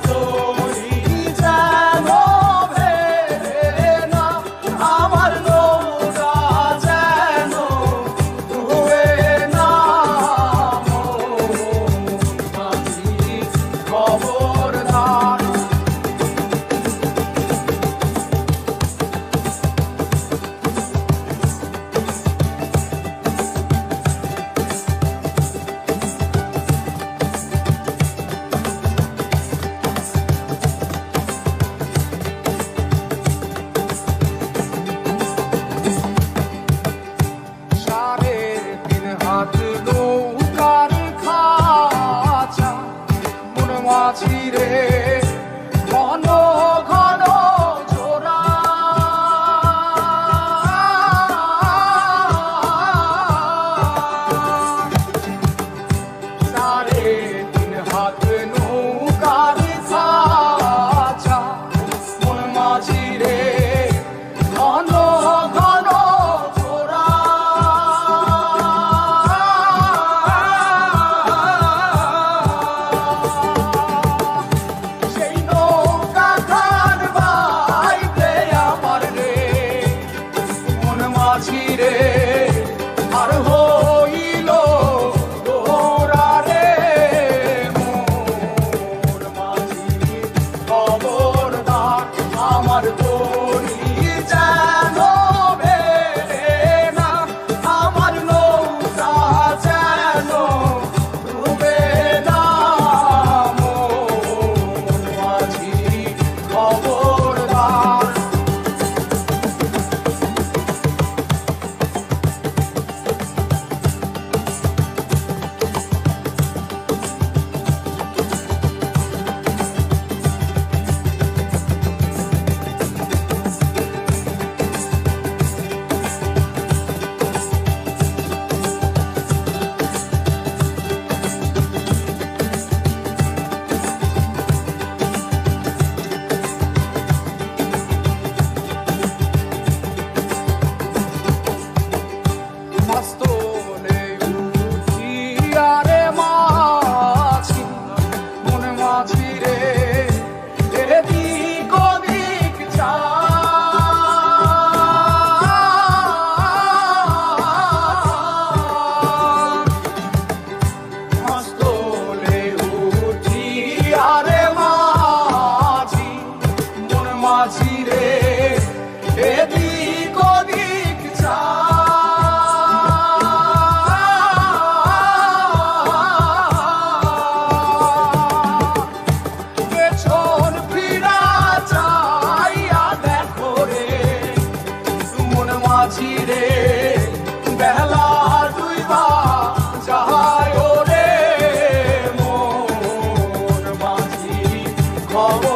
তরি যেন ভেড়ে না, আমার নৌকা যেন ডুবে না। মাঝি খবরদার। নৌকার খাঁচা মন মাঝি রে, ঘন ঘন জোড়া। সাড়ে তিন হাত নৌকার খাঁচা মন মাঝি রে, ঘন ঘন জোড়া। রে আর হইল তোরা রে, মোর মাঝি খবরদার। আমার তরি যেন ভেড়ে না, আমার নৌকা যেন ডুবে না। মোর মাঝি খবরদার। মস্তলে উঠিয়া রে মাঝি, মন মাঝি রে, এদিক ওদিক চায়। মস্তলে উঠিয়া রে মাঝি, মন মাঝি রে, এদিক ওদিক চায়। মাঝি রে বেলা ডুইবা যায় রে, মোর মাঝি খবর।